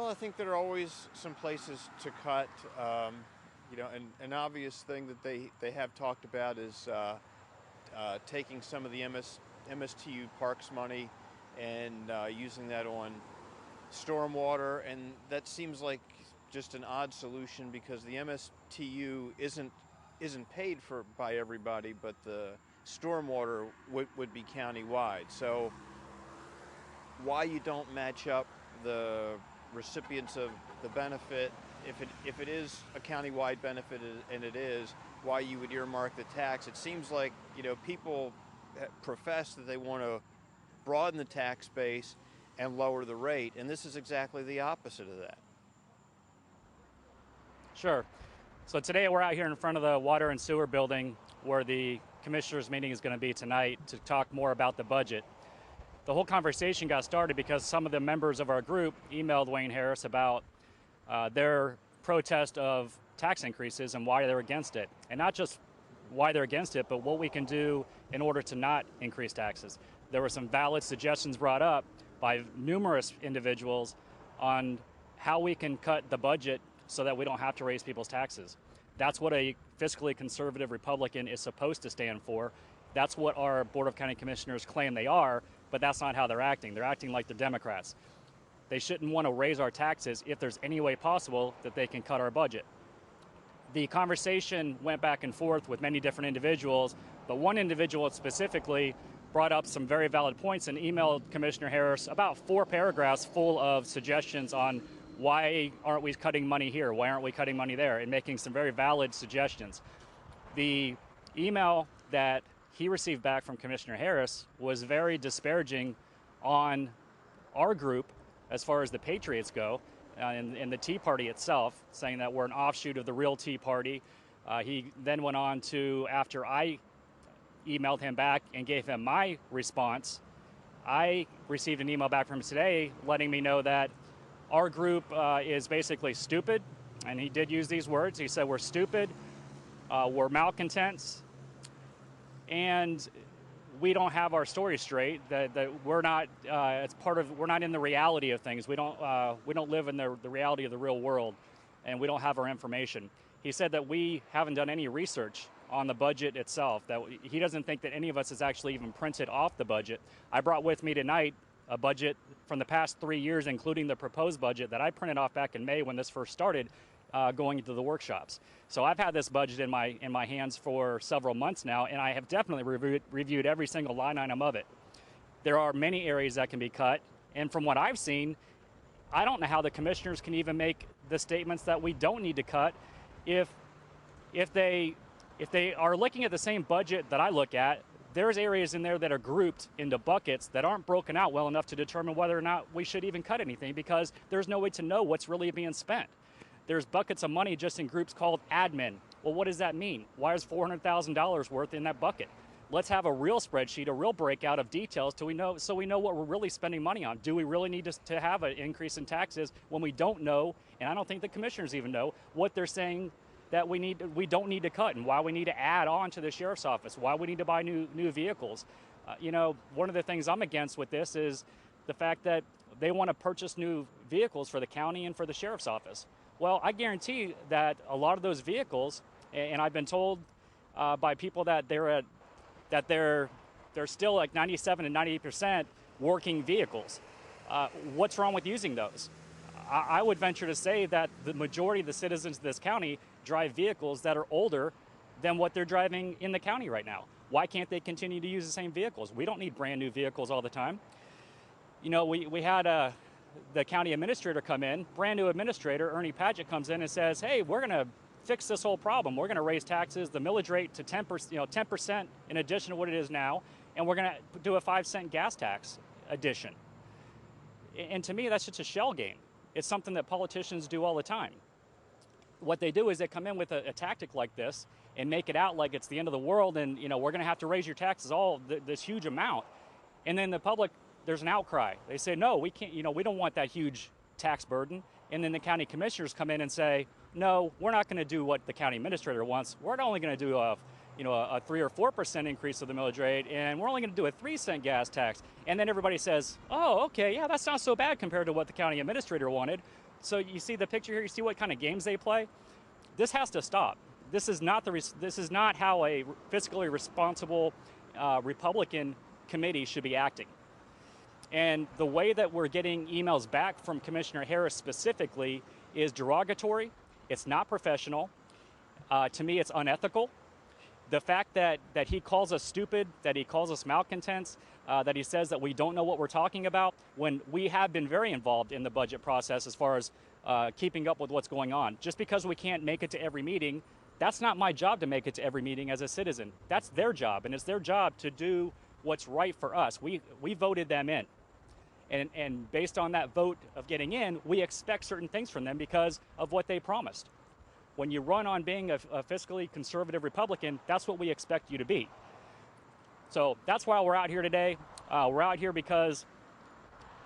Well, I think there are always some places to cut. And an obvious thing that they have talked about is taking some of the MSTU Parks money and using that on stormwater, and that seems like just an odd solution because the MSTU isn't paid for by everybody, but the stormwater would be countywide. So why you don't match up the recipients of the benefit, if it is a countywide benefit, and it is, why you would earmark the tax? It seems like people profess that they want to broaden the tax base and lower the rate, and this is exactly the opposite of that. Sure. So today we're out here in front of the Water and Sewer building where the commissioners' meeting is going to be tonight to talk more about the budget. The whole conversation got started because some of the members of our group emailed Wayne Harris about their protest of tax increases and why they're against it. And not just why they're against it, but what we can do in order to not increase taxes. There were some valid suggestions brought up by numerous individuals on how we can cut the budget so that we don't have to raise people's taxes. That's what a fiscally conservative Republican is supposed to stand for. That's what our Board of County Commissioners claim they are, but that's not how they're acting. They're acting like the Democrats. They shouldn't want to raise our taxes if there's any way possible that they can cut our budget. The conversation went back and forth with many different individuals, but one individual specifically brought up some very valid points and emailed Commissioner Harris about 4 paragraphs full of suggestions on why aren't we cutting money here, why aren't we cutting money there, and making some very valid suggestions. The email that he received back from Commissioner Harris was very disparaging on our group as far as the Patriots go, and the Tea Party itself, saying that we're an offshoot of the real Tea Party. He then went on to, after I emailed him back and gave him my response, I received an email back from him today letting me know that our group is basically stupid, and he did use these words. He said we're stupid, we're malcontents, and we don't have our story straight. That we're not. We're not in the reality of things. We don't live in the reality of the real world, and we don't have our information. He said that we haven't done any research on the budget itself. That he doesn't think that any of us has actually even printed off the budget. I brought with me tonight a budget from the past 3 years, including the proposed budget that I printed off back in May when this first started, going into the workshops. So I've had this budget in my hands for several months now, and I have definitely reviewed every single line item of it. There are many areas that can be cut, and from what I've seen, I don't know how the commissioners can even make the statements that we don't need to cut if they are looking at the same budget that I look at. There's areas in there that are grouped into buckets that aren't broken out well enough to determine whether or not we should even cut anything, because there's no way to know what's really being spent. There's buckets of money just in groups called admin. Well, what does that mean? Why is $400,000 worth in that bucket? Let's have a real spreadsheet, a real breakout of details so we know what we're really spending money on. Do we really need to have an increase in taxes when we don't know, and I don't think the commissioners even know, what they're saying that we don't need to cut, and why we need to add on to the sheriff's office, why we need to buy new vehicles. One of the things I'm against with this is the fact that they want to purchase new vehicles for the county and for the sheriff's office. Well, I guarantee that a lot of those vehicles, and I've been told by people that they're still like 97 and 98% working vehicles. What's wrong with using those? I would venture to say that the majority of the citizens of this county drive vehicles that are older than what they're driving in the county right now. Why can't they continue to use the same vehicles? We don't need brand new vehicles all the time. We had the county administrator come in, brand new administrator, Ernie Padgett, comes in and says, hey, we're going to fix this whole problem. We're going to raise taxes, the millage rate to 10% in addition to what it is now, and we're going to do a 5-cent gas tax addition. And to me, that's just a shell game. It's something that politicians do all the time. What they do is they come in with a tactic like this and make it out like it's the end of the world, and we're going to have to raise your taxes this huge amount. And then the public, there's an outcry. They say, no, we can't. We don't want that huge tax burden. And then the county commissioners come in and say, no, we're not going to do what the county administrator wants. We're only going to do a 3 or 4% increase of the millage rate, and we're only going to do a 3-cent gas tax. And then everybody says, oh, okay, yeah, that's not so bad compared to what the county administrator wanted. So you see the picture here, you see what kind of games they play? This has to stop. This is not how a fiscally responsible Republican committee should be acting. And the way that we're getting emails back from Commissioner Harris specifically is derogatory. It's not professional. To me, it's unethical. The fact that he calls us stupid, that he calls us malcontents, that he says that we don't know what we're talking about, when we have been very involved in the budget process as far as keeping up with what's going on. Just because we can't make it to every meeting, that's not my job to make it to every meeting as a citizen. That's their job, and it's their job to do what's right for us. We voted them in. And based on that vote of getting in, we expect certain things from them because of what they promised. When you run on being a fiscally conservative Republican, that's what we expect you to be. So that's why we're out here today. We're out here because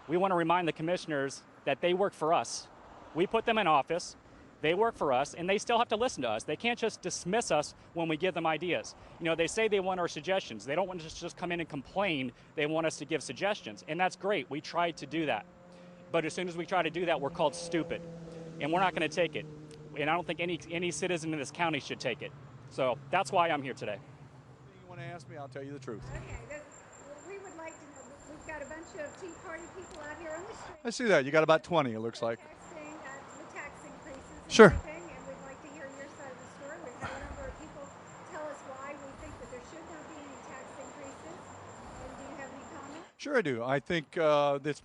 we want to remind the commissioners that they work for us. We put them in office, they work for us, and they still have to listen to us. They can't just dismiss us when we give them ideas. You know, they say they want our suggestions. They don't want to just come in and complain. They want us to give suggestions, and that's great. We tried to do that. But as soon as we try to do that, we're called stupid, and we're not going to take it. And I don't think any citizen in this county should take it. So that's why I'm here today. Anything you want to ask me, I'll tell you the truth. Okay, we would like to know, we've got a bunch of Tea Party people out here on the street. I see that. You got about 20, it looks like. Protesting the tax increases and Sure. everything, and we'd like to hear your side of the story. We've had a number of people tell us why we think that there should not be any tax increases. And do you have any comments? Sure I do. I think this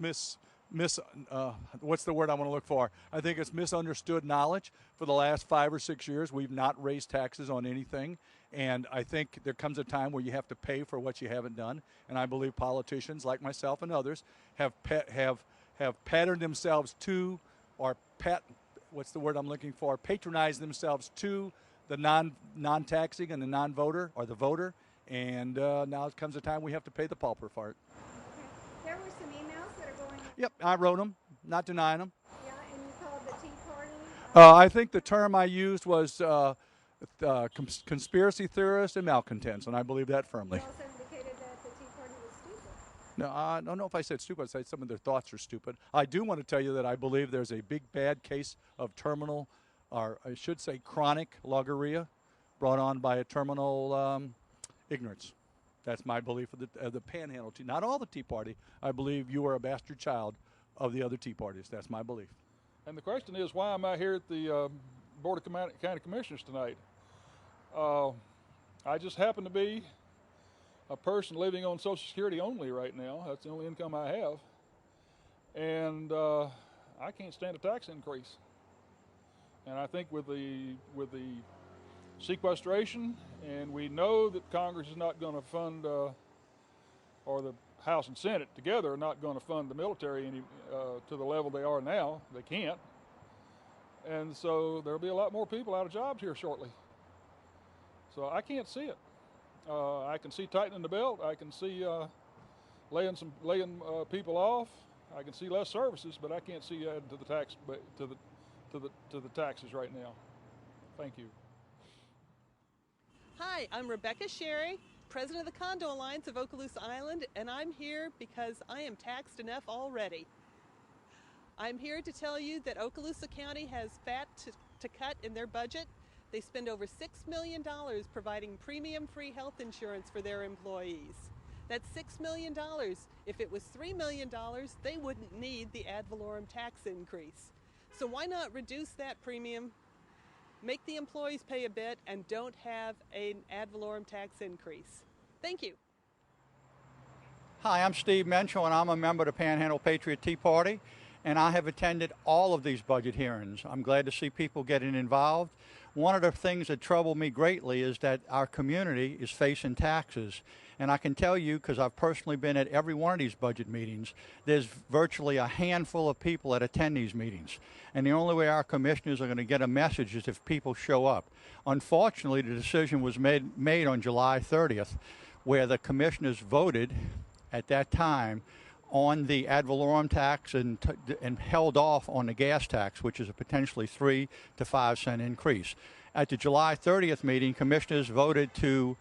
what's the word I want to look for? I think it's misunderstood knowledge. For the last 5 or 6 years, we've not raised taxes on anything. And I think there comes a time where you have to pay for what you haven't done. And I believe politicians like myself and others have patterned themselves to, or what's the word I'm looking for? Patronized themselves to the non-taxing and the non-voter or the voter. And now it comes a time we have to pay the pauper for it. Okay. There were some emails that are going. Yep, I wrote them, not denying them. Yeah, and you called the Tea Party. I think the term I used was conspiracy theorists and malcontents, and I believe that firmly. You also indicated that the Tea Party was stupid. No, I don't know if I said stupid. I said some of their thoughts are stupid. I do want to tell you that I believe there's a big bad case of terminal, or I should say chronic logorrhea brought on by a terminal ignorance. That's my belief of the Panhandle Tea. Not all the Tea Party. I believe you are a bastard child of the other Tea Parties. That's my belief. And the question is, why am I here at the Board of County Commissioners tonight? I just happen to be a person living on Social Security only right now. That's the only income I have. And I can't stand a tax increase. And I think with the sequestration, and we know that Congress is not going to fund, or the House and Senate together are not going to fund the military to the level they are now. They can't. And so there'll be a lot more people out of jobs here shortly. So I can't see it. I can see tightening the belt. I can see laying people off. I can see less services, but I can't see adding to the taxes right now. Thank you. Hi, I'm Rebecca Sherry, President of the Condo Alliance of Okaloosa Island, and I'm here because I am taxed enough already. I'm here to tell you that Okaloosa County has fat to cut in their budget. They spend over $6 million providing premium-free health insurance for their employees. That's $6 million. If it was $3 million, they wouldn't need the ad valorem tax increase. So why not reduce that premium, make the employees pay a bit, and don't have an ad valorem tax increase? Thank you. Hi, I'm Steve Menschel, and I'm a member of the Panhandle Patriot Tea Party, and I have attended all of these budget hearings. I'm glad to see people getting involved. One of the things that trouble me greatly is that our community is facing taxes. And I can tell you, because I've personally been at every one of these budget meetings, there's virtually a handful of people that attend these meetings. And the only way our commissioners are going to get a message is if people show up. Unfortunately, the decision was made on July 30th, where the commissioners voted at that time on the ad valorem tax and held off on the gas tax, which is a potentially 3 to 5 cent increase. At the July 30th meeting, commissioners voted to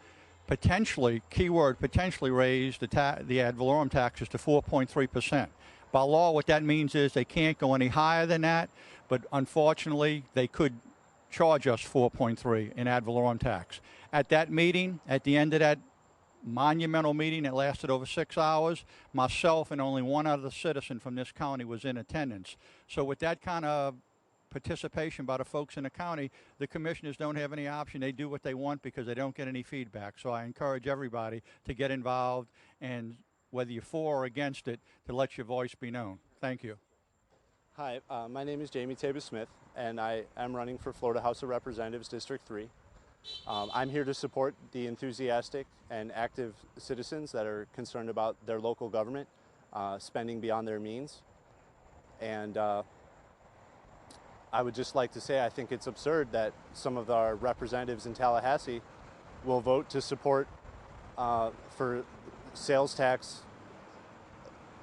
potentially, keyword potentially, raise the ad valorem taxes to 4.3%. By law, what that means is they can't go any higher than that, but unfortunately, they could charge us 4.3 in ad valorem tax. At that meeting, at the end of that monumental meeting that lasted over 6 hours, myself and only one other citizen from this county was in attendance. So with that kind of participation by the folks in the county, the commissioners don't have any option. They do what they want because they don't get any feedback. So I encourage everybody to get involved, and whether you're for or against it, to let your voice be known. Thank you. Hi, my name is Jamie Tabor-Smith, and I am running for Florida House of Representatives District 3. I'm here to support the enthusiastic and active citizens that are concerned about their local government spending beyond their means. And I would just like to say I think it's absurd that some of our representatives in Tallahassee will vote to support for sales tax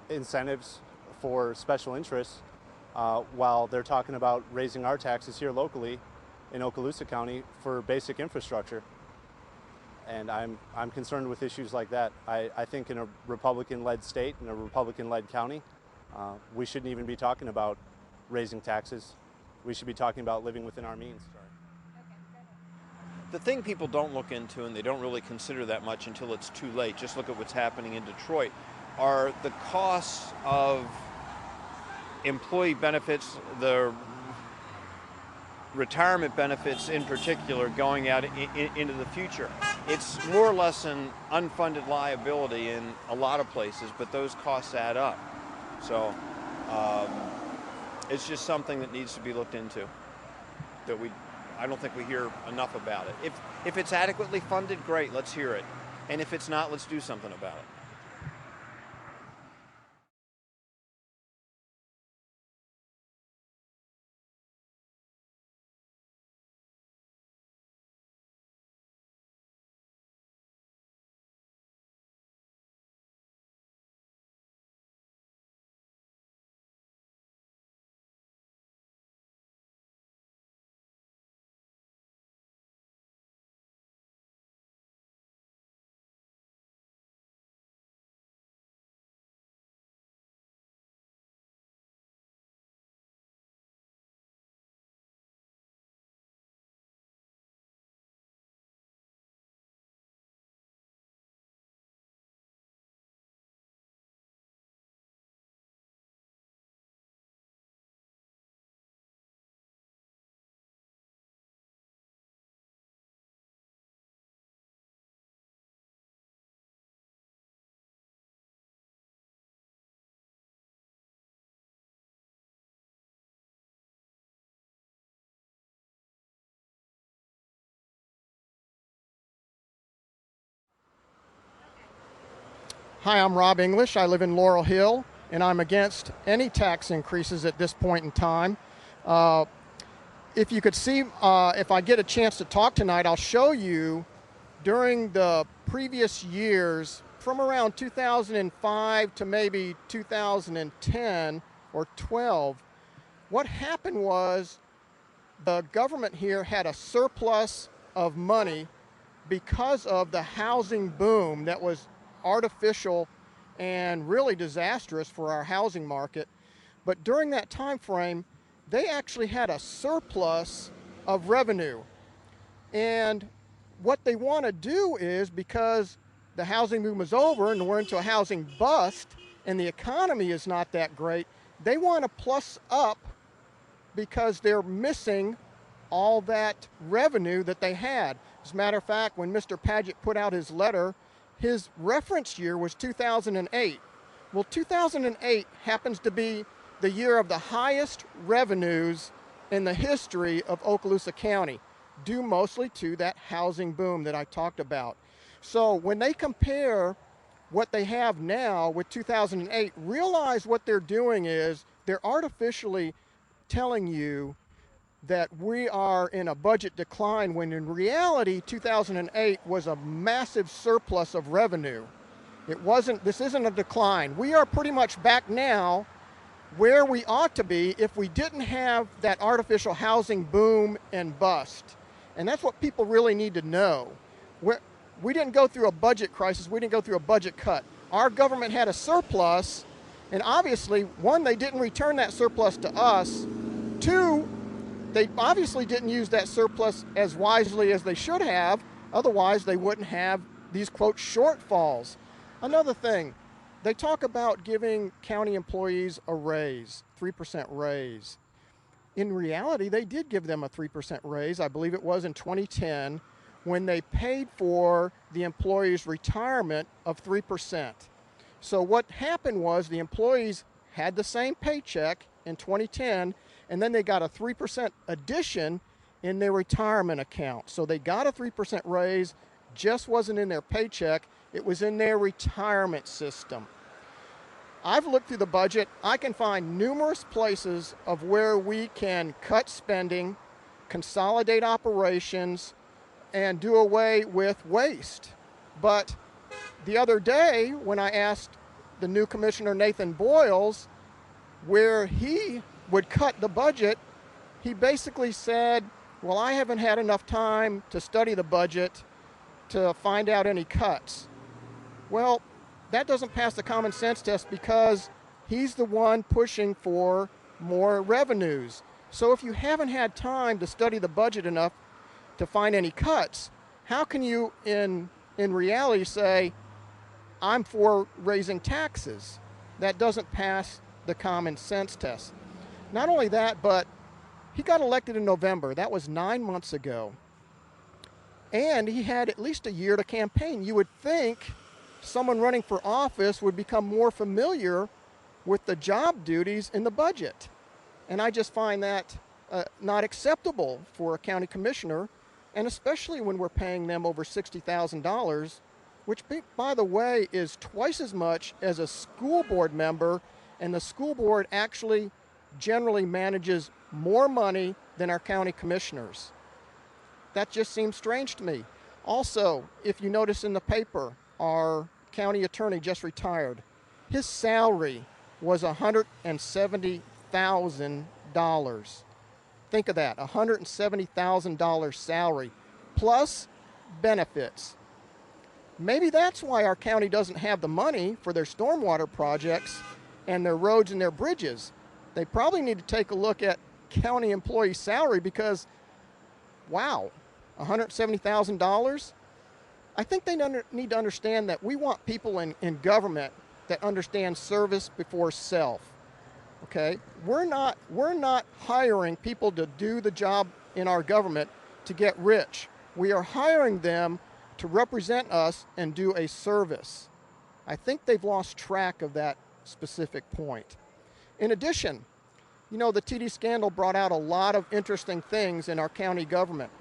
incentives for special interests while they're talking about raising our taxes here locally in Okaloosa County for basic infrastructure. And I'm concerned with issues like that. I think in a Republican-led state, in a Republican-led county, we shouldn't even be talking about raising taxes. We should be talking about living within our means. The thing people don't look into, and they don't really consider that much until it's too late, just look at what's happening in Detroit, are the costs of employee benefits, the retirement benefits in particular, going out into the future. It's more or less an unfunded liability in a lot of places, but those costs add up. So it's just something that needs to be looked into, that I don't think we hear enough about it. If it's adequately funded, great, let's hear it. And if it's not, let's do something about it. Hi, I'm Rob English. I live in Laurel Hill, and I'm against any tax increases at this point in time. If you could see, if I get a chance to talk tonight, I'll show you during the previous years, from around 2005 to maybe 2010 or 12, what happened was the government here had a surplus of money because of the housing boom that was artificial and really disastrous for our housing market. But during that time frame, they actually had a surplus of revenue. And what they want to do is, because the housing boom is over and we're into a housing bust and the economy is not that great, they want to plus up because they're missing all that revenue that they had. As a matter of fact, when Mr. Padgett put out his letter, his reference year was 2008. Well, 2008 happens to be the year of the highest revenues in the history of Okaloosa County, due mostly to that housing boom that I talked about. So when they compare what they have now with 2008, realize what they're doing is they're artificially telling you that we are in a budget decline, when in reality 2008 was a massive surplus of revenue. This isn't a decline. We are pretty much back now where we ought to be if we didn't have that artificial housing boom and bust. And that's what people really need to know. We didn't go through a budget crisis, we didn't go through a budget cut. Our government had a surplus, and obviously, one, they didn't return that surplus to us, Two, they obviously didn't use that surplus as wisely as they should have. Otherwise, they wouldn't have these, quote, shortfalls. Another thing, they talk about giving county employees a raise, 3% raise. In reality, they did give them a 3% raise. I believe it was in 2010 when they paid for the employees' retirement of 3%. So what happened was the employees had the same paycheck in 2010, and then they got a 3% addition in their retirement account. So they got a 3% raise, just wasn't in their paycheck, it was in their retirement system. I've looked through the budget. I can find numerous places of where we can cut spending, consolidate operations, and do away with waste. But the other day, when I asked the new commissioner, Nathan Boyles, where he would cut the budget, he basically said, well, I haven't had enough time to study the budget to find out any cuts. Well, that doesn't pass the common sense test because he's the one pushing for more revenues. So if you haven't had time to study the budget enough to find any cuts, how can you in reality say, I'm for raising taxes? That doesn't pass the common sense test. Not only that, but he got elected in November. That was 9 months ago. And he had at least a year to campaign. You would think someone running for office would become more familiar with the job duties in the budget. And I just find that not acceptable for a county commissioner, and especially when we're paying them over $60,000, which, by the way, is twice as much as a school board member, and the school board actually generally manages more money than our county commissioners. That just seems strange to me. Also, if you notice in the paper, our county attorney just retired. His salary was $170,000. Think of that, $170,000 salary, plus benefits. Maybe that's why our county doesn't have the money for their stormwater projects and their roads and their bridges. They probably need to take a look at county employee salary because, wow, $170,000? I think they need to understand that we want people in government that understand service before self. Okay? We're not hiring people to do the job in our government to get rich. We are hiring them to represent us and do a service. I think they've lost track of that specific point. In addition, you know, the TD scandal brought out a lot of interesting things in our county government.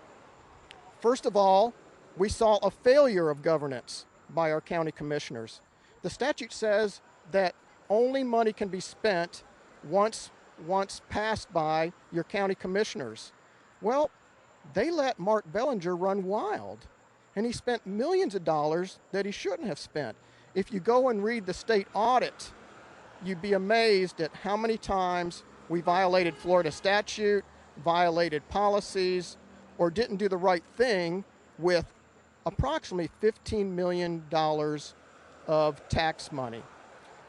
First of all, we saw a failure of governance by our county commissioners. The statute says that only money can be spent once passed by your county commissioners. Well, they let Mark Bellinger run wild, and he spent millions of dollars that he shouldn't have spent. If you go and read the state audit, you'd be amazed at how many times we violated Florida statute, violated policies, or didn't do the right thing with approximately $15 million of tax money.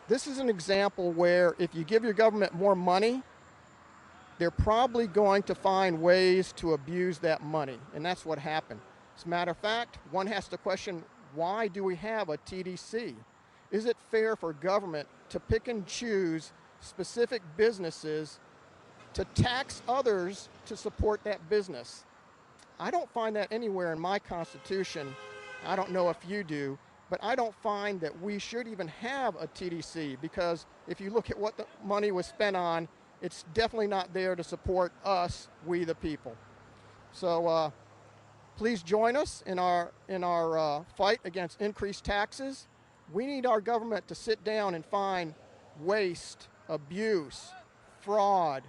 This is an example where if you give your government more money, they're probably going to find ways to abuse that money, and that's what happened. As a matter of fact, one has to question, why do we have a TDC? Is it fair for government to pick and choose specific businesses to tax others to support that business? I don't find that anywhere in my Constitution. I don't know if you do, but I don't find that we should even have a TDC, because if you look at what the money was spent on, it's definitely not there to support us, we the people. So please join us in our fight against increased taxes. We need our government to sit down and find waste, abuse, fraud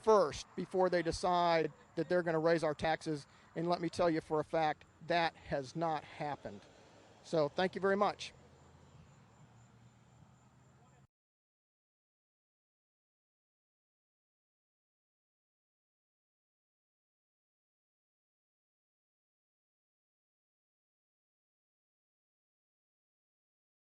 first before they decide that they're going to raise our taxes. And let me tell you for a fact, that has not happened. So thank you very much.